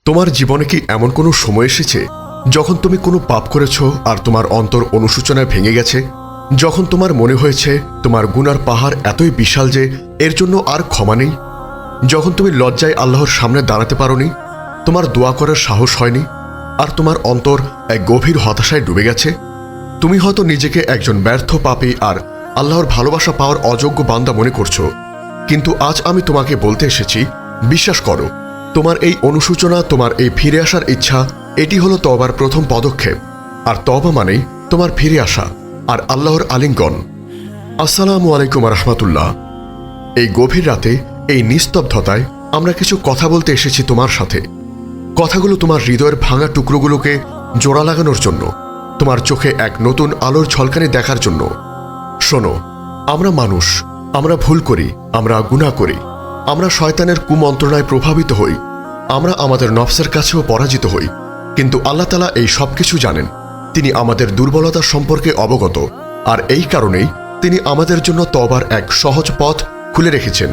তোমার জীবনে কি এমন কোনো সময় এসেছে যখন তুমি কোনো পাপ করেছ আর তোমার অন্তর অনুশোচনায় ভেঙে গেছে, যখন তোমার মনে হয়েছে তোমার গুনার পাহাড় এতই বিশাল যে এর জন্য আর ক্ষমা নেই, যখন তুমি লজ্জায় আল্লাহর সামনে দাঁড়াতে পারোনি, তোমার দোয়া করার সাহস হয়নি, আর তোমার অন্তর এক গভীর হতাশায় ডুবে গেছে? তুমি হয়তো নিজেকে একজন ব্যর্থ পাপী আর আল্লাহর ভালোবাসা পাওয়ার অযোগ্য বান্দা মনে করছো, কিন্তু আজ আমি তোমাকে বলতে এসেছি, বিশ্বাস করো, তোমার এই অনুশোচনা, তোমার এই ফিরে আসার ইচ্ছা, এটি হলো তওবার প্রথম পদক্ষেপ। আর তওবা মানেই তোমার ফিরে আসা আর আল্লাহর আলিঙ্গন। আসসালামু আলাইকুম রহমতুল্লাহ। এই গভীর রাতে, এই নিস্তব্ধতায় আমরা কিছু কথা বলতে এসেছি তোমার সাথে। কথাগুলো তোমার হৃদয়ের ভাঙা টুকরোগুলোকে জোড়া লাগানোর জন্য, তোমার চোখে এক নতুন আলোর ঝলকানি দেখার জন্য। শোনো, আমরা মানুষ, আমরা ভুল করি, আমরা গুনাহ করি, আমরা শয়তানের কুমন্ত্রণায় প্রভাবিত হই, আমরা আমাদের নফসের কাছেও পরাজিত হই। কিন্তু আল্লাহ তাআলা এই সব কিছু জানেন। তিনি আমাদের দুর্বলতা সম্পর্কে অবগত, আর এই কারণেই তিনি আমাদের জন্য তওবার এক সহজ পথ খুলে রেখেছেন।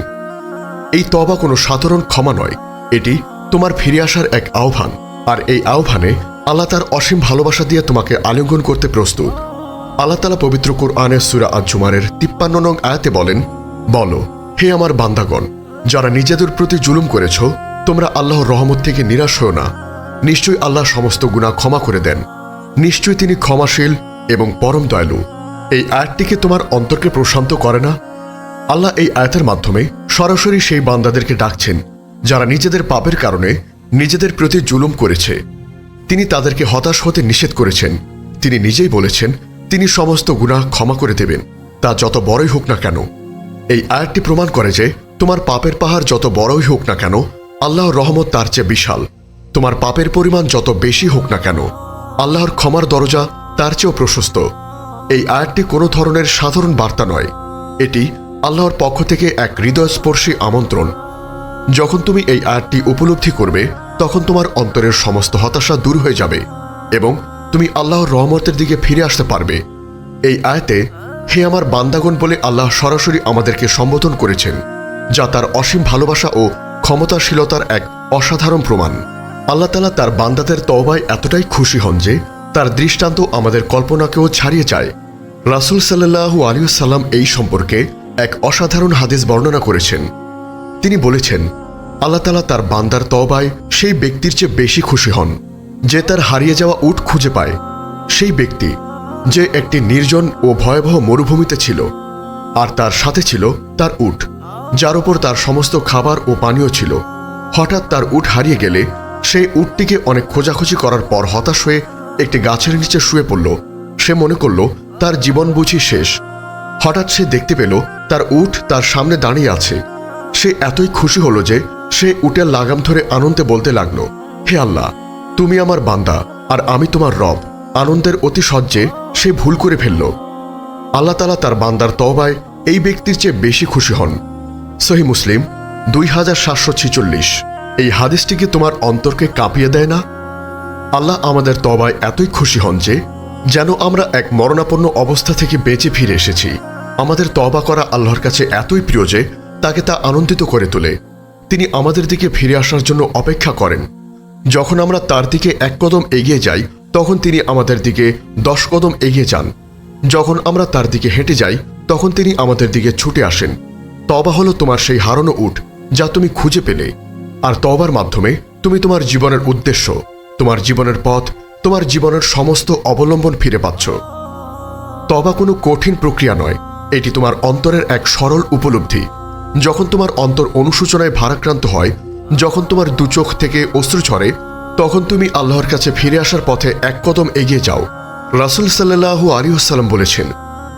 এই তওবা কোনো সাধারণ ক্ষমা নয়, এটি তোমার ফিরে আসার এক আহ্বান। আর এই আহ্বানে আল্লাহ তার অসীম ভালোবাসা দিয়ে তোমাকে আলিঙ্গন করতে প্রস্তুত। আল্লাহ তাআলা পবিত্র কুরআনের সূরা আজ-জুমারের 53 নং আয়াতে বলেন, বলো, হে আমার বান্দাগণ, যারা নিজেদের প্রতি জুলুম করেছ, তোমরা আল্লাহর রহমত থেকে নিরাশ হও না। নিশ্চয়ই আল্লাহ সমস্ত গুনাহ ক্ষমা করে দেন। নিশ্চয়ই তিনি ক্ষমাশীল এবং পরম দয়ালু। এই আয়াতটিকে তোমার অন্তরকে প্রশান্ত করে না? আল্লাহ এই আয়াতের মাধ্যমে সরাসরি সেই বান্দাদেরকে ডাকছেন যারা নিজেদের পাপের কারণে নিজেদের প্রতি জুলুম করেছে। তিনি তাদেরকে হতাশ হতে নিষেধ করেছেন। তিনি নিজেই বলেছেন তিনি সমস্ত গুনাহ ক্ষমা করে দেবেন, তা যত বড়ই হোক না কেন। এই আয়াতটি প্রমাণ করে যে তোমার পাপের পাহাড় যত বড়ই হোক না কেন, আল্লাহর রহমত তার চেয়ে বিশাল। তোমার পাপের পরিমাণ যত বেশি হোক না কেন, আল্লাহর ক্ষমার দরজা তার চেয়েও প্রশস্ত। এই আয়াতটি কোনো ধরনের সাধারণ বার্তা নয়, এটি আল্লাহর পক্ষ থেকে এক হৃদয়স্পর্শী আমন্ত্রণ। যখন তুমি এই আয়াতটি উপলব্ধি করবে, তখন তোমার অন্তরের সমস্ত হতাশা দূর হয়ে যাবে এবং তুমি আল্লাহর রহমতের দিকে ফিরে আসতে পারবে। এই আয়াতে হে আমার বান্দাগণ বলে আল্লাহ সরাসরি আমাদেরকে সম্বোধন করেছেন, যা তার অসীম ভালোবাসা ও ক্ষমতাশীলতার এক অসাধারণ প্রমাণ। আল্লাহ তাআলা তার বান্দাদের তওবায় এতটাই খুশি হন যে তার দৃষ্টান্ত আমাদের কল্পনাকেও ছাড়িয়ে যায়। রাসূল সাল্লাল্লাহু আলাইহি ওয়াসাল্লাম এই সম্পর্কে এক অসাধারণ হাদিস বর্ণনা করেছেন। তিনি বলেছেন, আল্লাহ তাআলা তার বান্দার তওবায় সেই ব্যক্তির চেয়ে বেশি খুশি হন যে তার হারিয়ে যাওয়া উট খুঁজে পায়। সেই ব্যক্তি যে একটি নির্জন ও ভয়াবহ মরুভূমিতে ছিল, আর তার সাথে ছিল তার উট, যার উপর তার সমস্ত খাবার ও পানীয় ছিল। হঠাৎ তার উট হারিয়ে গেলে সেই উটটিকে অনেক খোঁজাখুঁজি করার পর হতাশ হয়ে একটি গাছের নিচে শুয়ে পড়ল। সে মনে করল তার জীবন বুঝি শেষ। হঠাৎ সে দেখতে পেল তার উট তার সামনে দাঁড়িয়ে আছে। সে এতই খুশি হলো যে সে উটের লাগাম ধরে আনন্দে বলতে লাগল, হে আল্লাহ, তুমি আমার বান্দা আর আমি তোমার রব। আনন্দের অতি সহ্যে সে ভুল করে ফেলল। আল্লাহ তাআলা তার বান্দার তওবায় এই ব্যক্তির চেয়ে বেশি খুশি হন। সহিহ মুসলিম 2746। এই হাদিসটিকে তোমার অন্তরকে কাঁপিয়ে দেয় না? আল্লাহ আমাদের তওবায় এতই খুশি হন যে যেন আমরা এক মরণাপন্ন অবস্থা থেকে বেঁচে ফিরে এসেছি। আমাদের তওবা করা আল্লাহর কাছে এতই প্রিয় যে তাকে তা আনন্দিত করে তোলে। তিনি আমাদের দিকে ফিরে আসার জন্য অপেক্ষা করেন। যখন আমরা তার দিকে এক কদম এগিয়ে যাই, তখন তিনি আমাদের দিকে 10 কদম এগিয়ে যান। যখন আমরা তার দিকে হেঁটে যাই, তখন তিনি আমাদের দিকে ছুটে আসেন। তওবা হলো তোমার সেই হারানো উট যা তুমি খুঁজে পেলে। আর তওবার মাধ্যমে তুমি তোমার জীবনের উদ্দেশ্য, তোমার জীবনের পথ, তোমার জীবনের সমস্ত অবলম্বন ফিরে পাচ্ছ। তওবা কোনো কঠিন প্রক্রিয়া নয়, এটি তোমার অন্তরের এক সরল উপলব্ধি। যখন তোমার অন্তর অনুশোচনায় ভারাক্রান্ত হয়, যখন তোমার দু চোখ থেকে অশ্রু ঝরে, তখন তুমি আল্লাহর কাছে ফিরে আসার পথে এক কদম এগিয়ে যাও। রাসূল সাল্লাল্লাহু আলাইহি ওয়াসাল্লাম বলেছেন,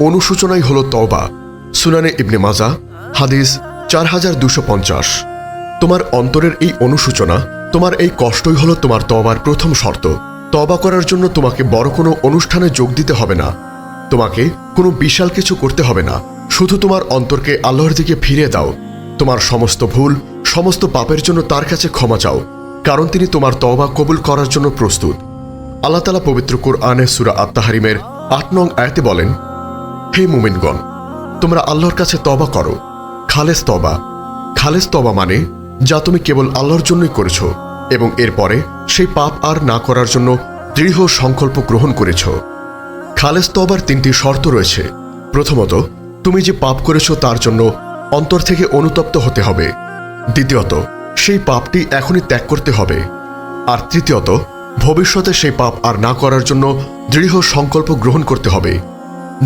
অনুশোচনাই হলো তওবা। সুনানে ইবনে মাজাহ হাদিস 4250। তোমার অন্তরের এই অনুশোচনা, তোমার এই কষ্টই হলো তোমার তওবার প্রথম শর্ত। তওবা করার জন্য তোমাকে বড় কোনো অনুষ্ঠানে যোগ দিতে হবে না, তোমাকে কোনো বিশাল কিছু করতে হবে না। শুধু তোমার অন্তরকে আল্লাহর দিকে ফিরিয়ে দাও। তোমার সমস্ত ভুল, সমস্ত পাপের জন্য তার কাছে ক্ষমা চাও, কারণ তিনি তোমার তওবা কবুল করার জন্য প্রস্তুত। আল্লাহ তাআলা পবিত্র কুরআনে সূরা আত-তাহরিমের 8 নং আয়াতে বলেন, হে মুমিনগণ, তোমরা আল্লাহর কাছে তওবা করো, খালেস তওবা। খালেস তওবা মানে যা তুমি কেবল আল্লাহর জন্যই করেছো এবং এরপরে সেই পাপ আর না করার জন্য দৃঢ় সংকল্প গ্রহণ করেছ। খালেস তওবার 3টি শর্ত রয়েছে। প্রথমত, তুমি যে পাপ করেছ তার জন্য অন্তর থেকে অনুতপ্ত হতে হবে। দ্বিতীয়ত, সেই পাপটি এখনই ত্যাগ করতে হবে। আর তৃতীয়ত, ভবিষ্যতে সেই পাপ আর না করার জন্য দৃঢ় সংকল্প গ্রহণ করতে হবে।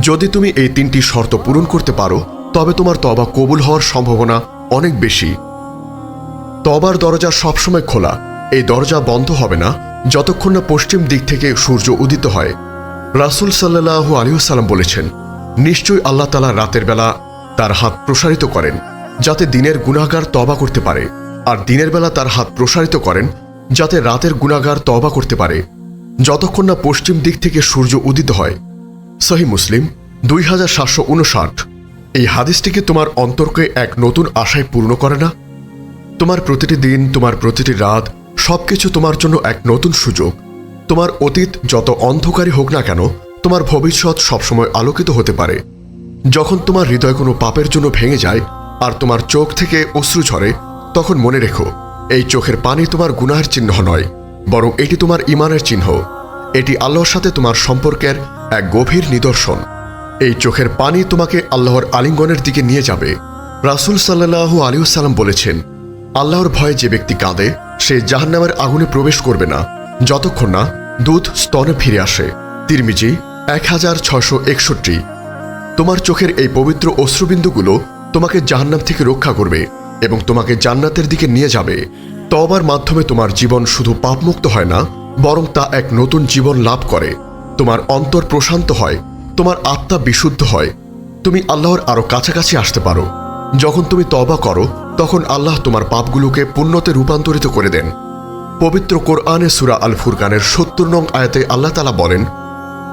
যদি তুমি এই 3টি শর্ত পূরণ করতে পারো তবে তোমার তওবা কবুল হওয়ার সম্ভাবনা অনেক বেশি। তওবার দরজা সবসময় খোলা। এই দরজা বন্ধ হবে না যতক্ষণ না পশ্চিম দিক থেকে সূর্য উদিত হয়। রাসূল সাল্লাল্লাহু আলাইহি ওয়াসাল্লাম বলেছেন, নিশ্চয়ই আল্লাহ তাআলা রাতের বেলা তার হাত প্রসারিত করেন যাতে দিনের গুনাহগার তওবা করতে পারে, আর দিনের বেলা তার হাত প্রসারিত করেন যাতে রাতের গুনাহগার তওবা করতে পারে, যতক্ষণ না পশ্চিম দিক থেকে সূর্য উদিত হয়। সহিহ মুসলিম 2759। এই হাদিসটিকে তোমার অন্তরকে এক নতুন আশায় পূর্ণ করে না? তোমার প্রতিটি দিন, তোমার প্রতিটি রাত, সবকিছু তোমার জন্য এক নতুন সুযোগ। তোমার অতীত যত অন্ধকারই হোক না কেন, তোমার ভবিষ্যৎ সবসময় আলোকিত হতে পারে। যখন তোমার হৃদয় কোনো পাপের জন্য ভেঙে যায় আর তোমার চোখ থেকে অশ্রু ঝরে, তখন মনে রেখো, এই চোখের পানি তোমার গুনাহের চিহ্ন নয়, বরং এটি তোমার ঈমানের চিহ্ন। এটি আল্লাহর সাথে তোমার সম্পর্কের এক গভীর নিদর্শন। এই চোখের পানি তোমাকে আল্লাহর আলিঙ্গনের দিকে নিয়ে যাবে। রাসূল সাল্লাল্লাহু আলাইহি ওয়াসাল্লাম বলেছেন, আল্লাহর ভয়ে যে ব্যক্তি কাঁদে সে জাহান্নামের আগুনে প্রবেশ করবে না যতক্ষণ না দুধ স্তনে ফিরে আসে। তিরমিজি 1661। তোমার চোখের এই পবিত্র অশ্রুবিন্দুগুলো তোমাকে জাহান্নাম থেকে রক্ষা করবে এবং তোমাকে জান্নাতের দিকে নিয়ে যাবে। তওবার মাধ্যমে তোমার জীবন শুধু পাপমুক্ত হয় না, বরং তা এক নতুন জীবন লাভ করে। তোমার অন্তর প্রশান্ত হয়, তোমার আত্মা বিশুদ্ধ হয়, তুমি আল্লাহর আরো কাছাকাছি আসতে পারো। যখন তুমি তওবা করো তখন আল্লাহ তোমার পাপগুলোকে পুণ্যতে রূপান্তরিত করে দেন। পবিত্র কোরআনে সূরা আল ফুরকানের ৭০ নং আয়াতে আল্লাহ তাআলা বলেন,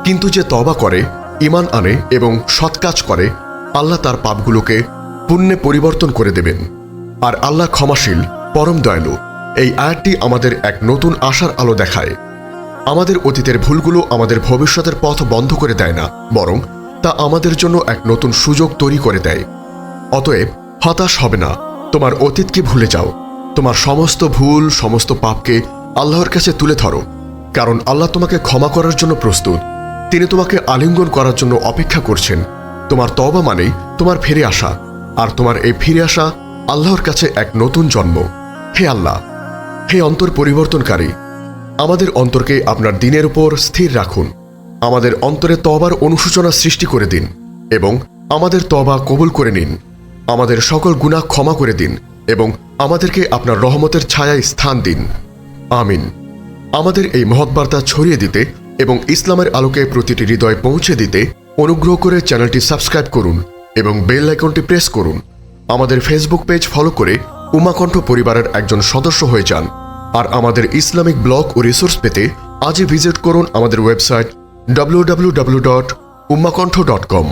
কিন্তু যে তওবা করে, ঈমান আনে এবং সৎ কাজ করে, আল্লাহ তার পাপগুলোকে পুণ্যে পরিবর্তন করে দেবেন। আর আল্লাহ ক্ষমাশীল, পরম দয়ালু। এই আয়াতটি আমাদের এক নতুন আশার আলো দেখায়। আমাদের অতীতের ভুলগুলো আমাদের ভবিষ্যতের পথ বন্ধ করে দেয় না, বরং তা আমাদের জন্য এক নতুন সুযোগ তৈরি করে দেয়। অতএব হতাশ হবে না, তোমার অতীতকে ভুলে যাও। তোমার সমস্ত ভুল, সমস্ত পাপকে আল্লাহর কাছে তুলে ধরো, কারণ আল্লাহ তোমাকে ক্ষমা করার জন্য প্রস্তুত। তিনি তোমাকে আলিঙ্গন করার জন্য অপেক্ষা করছেন। তোমার তওবা মানেই তোমার ফিরে আসা, আর তোমার এই ফিরে আসা আল্লাহর কাছে এক নতুন জন্ম। হে আল্লাহ, হে অন্তর পরিবর্তনকারী, আমাদের অন্তরকে আপনার দিনের উপর স্থির রাখুন। আমাদের অন্তরে তওবার অনুশোচনা সৃষ্টি করে দিন এবং আমাদের তওবা কবুল করে নিন। আমাদের সকল গুনাহ ক্ষমা করে দিন এবং আমাদেরকে আপনার রহমতের ছায়ায় স্থান দিন। আমিন। আমাদের এই মহৎ বার্তা ছড়িয়ে দিতে এবং ইসলামের আলোকে প্রতিটি হৃদয়ে পৌঁছে দিতে অনুগ্রহ করে চ্যানেলটি সাবস্ক্রাইব করুন এবং বেল আইকনটি প্রেস করুন। আমাদের ফেসবুক পেজ ফলো করে উম্মাকণ্ঠ পরিবারের একজন সদস্য হয়ে যান। আর আমাদের ইসলামিক ব্লগ ও রিসোর্স পেতে আজই ভিজিট করুন আমাদের ওয়েবসাইট www.ummakontho.com।